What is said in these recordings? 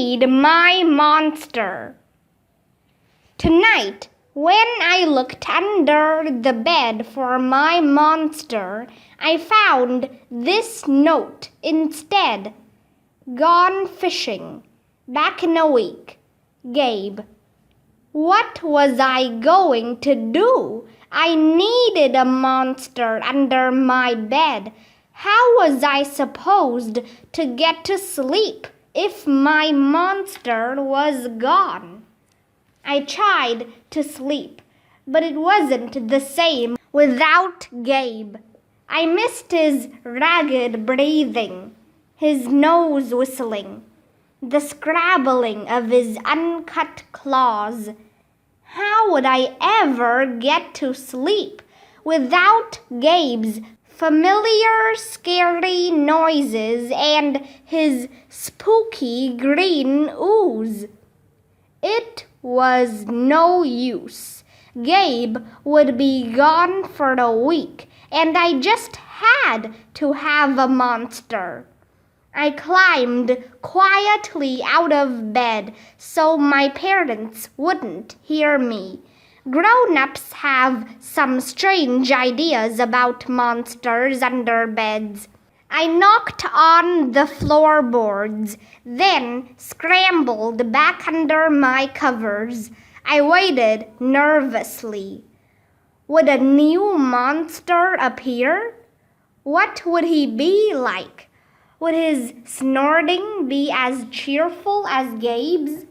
need my monster. Tonight, when I looked under the bed for my monster, I found this note instead. Gone fishing. Back in a week. Gabe. What was I going to do? I needed a monster under my bed. How was I supposed to get to sleep if my monster was gone? I tried to sleep, but it wasn't the same without Gabe. I missed his ragged breathing, his nose whistling, the scrabbling of his uncut claws. How would I ever get to sleep without Gabe's familiar scary noises and his spooky green ooze? It was no use. Gabe would be gone for a week, and I just had to have a monster. I climbed quietly out of bed so my parents wouldn't hear me. Grown-ups have some strange ideas about monsters under beds. I knocked on the floorboards, then scrambled back under my covers. I waited nervously. Would a new monster appear? What would he be like? Would his snorting be as cheerful as Gabe's?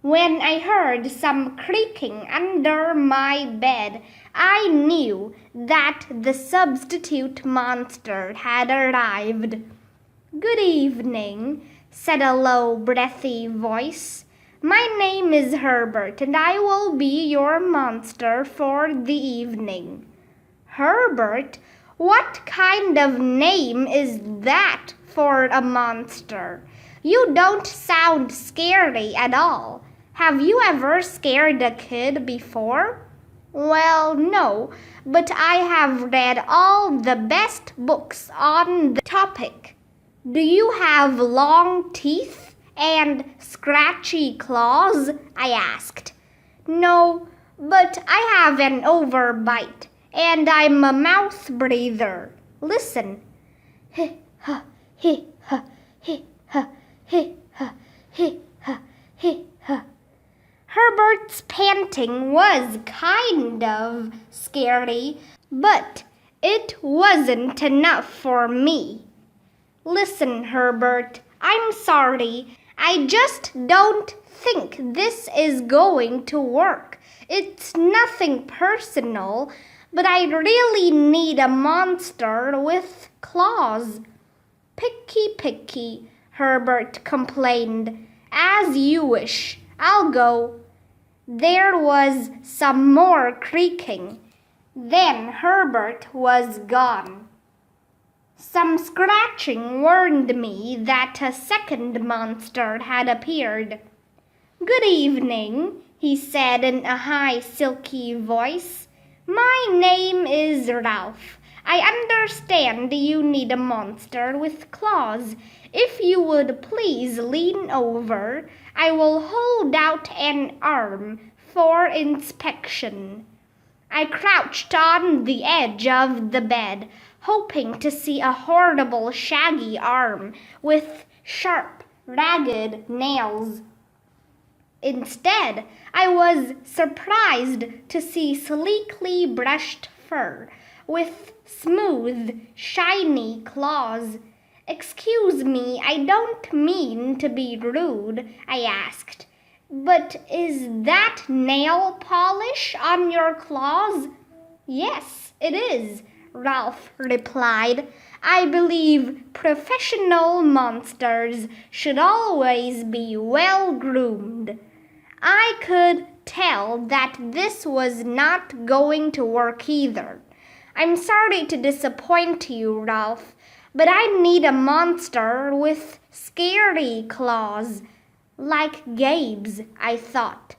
When I heard some creaking under my bed, I knew that the substitute monster had arrived. "Good evening," said a low, breathy voice. "My name is Herbert, and I will be your monster for the evening." Herbert? What kind of name is that for a monster? You don't sound scary at all. Have you ever scared a kid before? Well, no, but I have read all the best books on the topic. Do you have long teeth and scratchy claws? I asked. No, but I have an overbite, and I'm a mouth breather. Listen. Hi-ha, hi-ha, hi-ha, hi-ha, hi-ha, hi-ha. Herbert's panting was kind of scary, but it wasn't enough for me. Listen, Herbert, I'm sorry. I just don't think this is going to work. It's nothing personal, but I really need a monster with claws. Picky, Herbert complained. As you wish. I'll go. There was some more creaking. Then Herbert was gone. Some scratching warned me that a second monster had appeared. "Good evening," he said in a high, silky voice. "My name is Ralph. I understand you need a monster with claws. If you would please lean over, I will hold out an arm for inspection." I crouched on the edge of the bed, hoping to see a horrible shaggy arm with sharp, ragged nails. Instead, I was surprised to see sleekly brushed fur with smooth, shiny claws. "Excuse me, I don't mean to be rude," I asked, "but is that nail polish on your claws?" "Yes, it is," Ralph replied. "I believe professional monsters should always be well groomed." I could tell that this was not going to work either. "I'm sorry to disappoint you, Ralph, but I need a monster with scary claws, like Gabe's," I thought.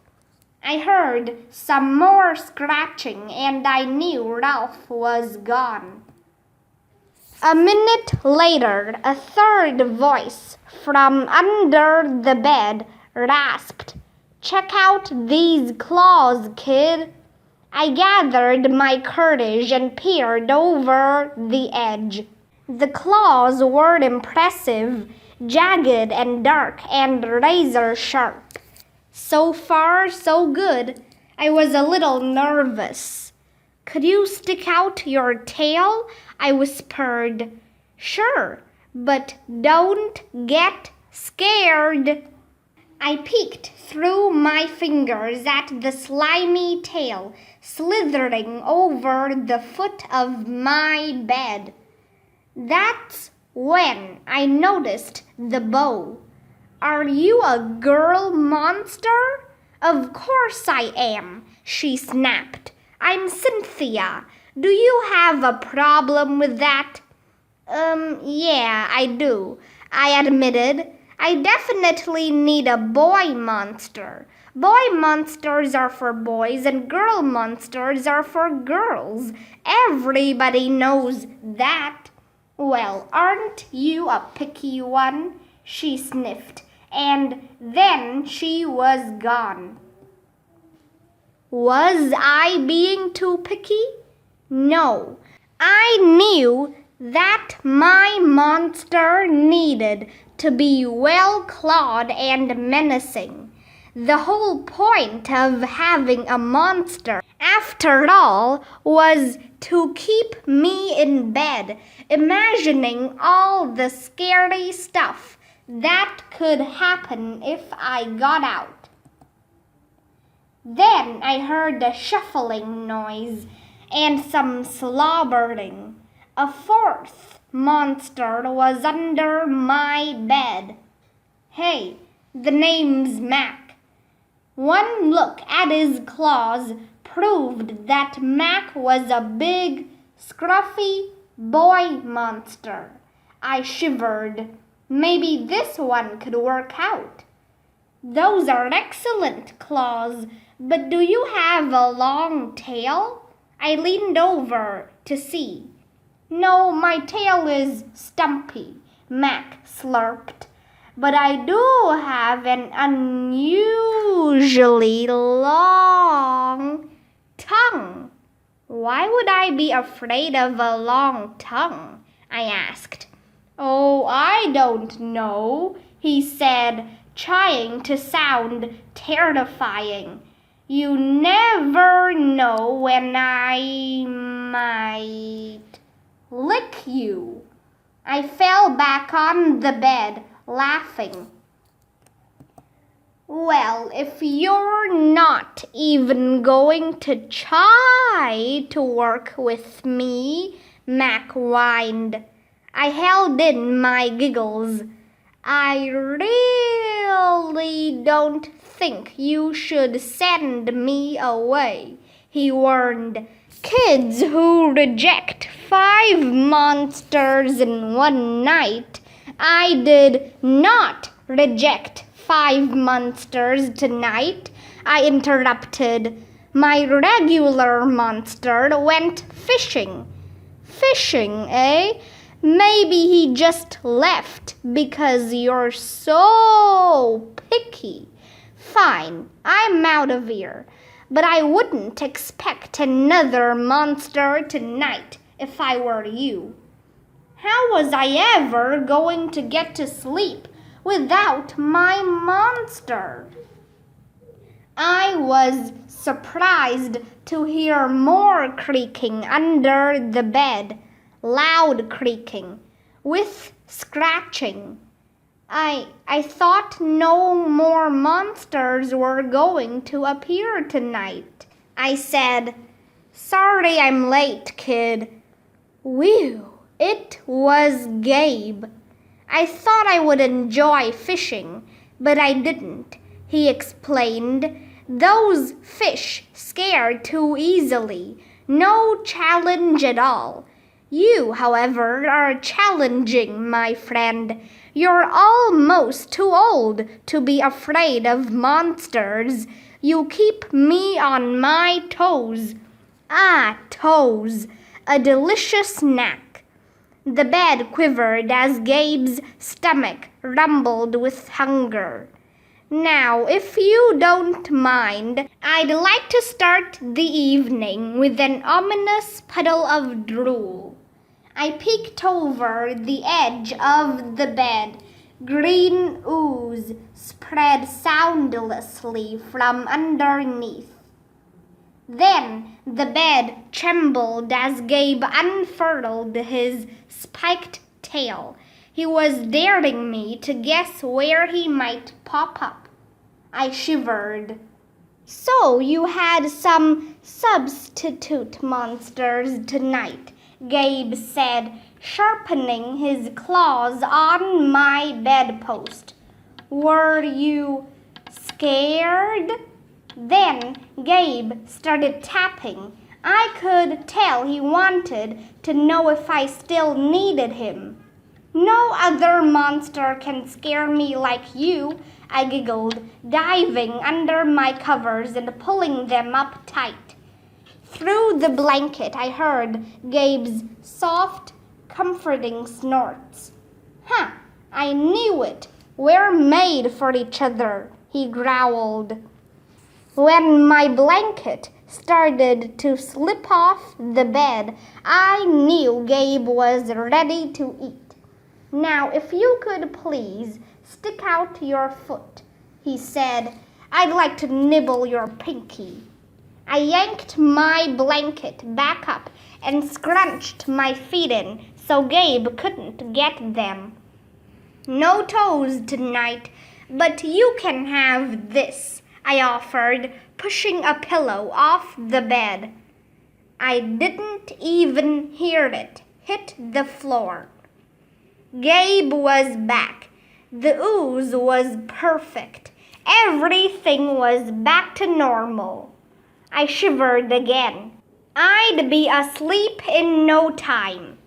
I heard some more scratching, and I knew Ralph was gone. A minute later, a third voice from under the bed rasped, "Check out these claws, kid." I gathered my courage and peered over the edge. The claws were impressive, jagged and dark and razor sharp. So far, so good. I was a little nervous. "Could you stick out your tail?" I whispered. "Sure, but don't get scared." I peeked through my fingers at the slimy tail slithering over the foot of my bed. That's when I noticed the bow. "Are you a girl monster?" "Of course I am," she snapped. "I'm Cynthia. Do you have a problem with that?" Yeah, I do," I admitted. "I definitely need a boy monster. Boy monsters are for boys and girl monsters are for girls. Everybody knows that." "Well, aren't you a picky one?" she sniffed, and then she was gone. Was I being too picky? No. I knew that my monster needed to be well-clawed and menacing. The whole point of having a monster, after all, was to keep me in bed, imagining all the scary stuff that could happen if I got out. Then I heard a shuffling noise and some slobbering. A fourth monster was under my bed. "Hey, the name's Mack." One look at his claws proved that Mack was a big, scruffy boy monster. I shivered. Maybe this one could work out. "Those are excellent claws, but do you have a long tail?" I leaned over to see. "No, my tail is stumpy," Mack slurped. "But I do have an unusually long tongue." "Why would I be afraid of a long tongue?" I asked. "Oh, I don't know," he said, trying to sound terrifying. "You never know when I might lick you." I fell back on the bed, laughing. "Well, if you're not even going to try to work with me," Mack whined. I held in my giggles. "I really don't think you should send me away," he warned. "Kids who reject 5 monsters in one night." "I did not reject 5 monsters tonight," I interrupted. "My regular monster went fishing." "Fishing, eh? Maybe he just left because you're so picky." "Fine, I'm out of here. But I wouldn't expect another monster tonight if I were you." How was I ever going to get to sleep without my monster? I was surprised to hear more creaking under the bed, loud creaking, with scratching. I thought no more monsters were going to appear tonight. I said, "Sorry I'm late, kid." Whew, it was Gabe. "I thought I would enjoy fishing, but I didn't," he explained. "Those fish scare too easily. No challenge at all. You, however, are challenging, my friend. You're almost too old to be afraid of monsters. You keep me on my toes." Ah, toes, a delicious snack. The bed quivered as Gabe's stomach rumbled with hunger. Now, if you don't mind, I'd like to start the evening with an ominous puddle of drool. I peeked over the edge of the bed. Green ooze spread soundlessly from underneath. Then the bed trembled as Gabe unfurled his spiked tail. He was daring me to guess where he might pop up. I shivered. So you had some substitute monsters tonight, Gabe said, sharpening his claws on my bedpost. Were you scared? Then Gabe started tapping. I could tell he wanted to know if I still needed him. No other monster can scare me like you, I giggled, diving under my covers and pulling them up tight. Through the blanket I heard Gabe's soft, comforting snorts. Huh, I knew it. We're made for each other, he growled. When my blanket started to slip off the bed, I knew Gabe was ready to eat. Now, if you could please stick out your foot, he said. I'd like to nibble your pinky. I yanked my blanket back up and scrunched my feet in so Gabe couldn't get them. No toes tonight, but you can have this, I offered, pushing a pillow off the bed. I didn't even hear it hit the floor. Gabe was back. The ooze was perfect. Everything was back to normal. I shivered again. I'd be asleep in no time.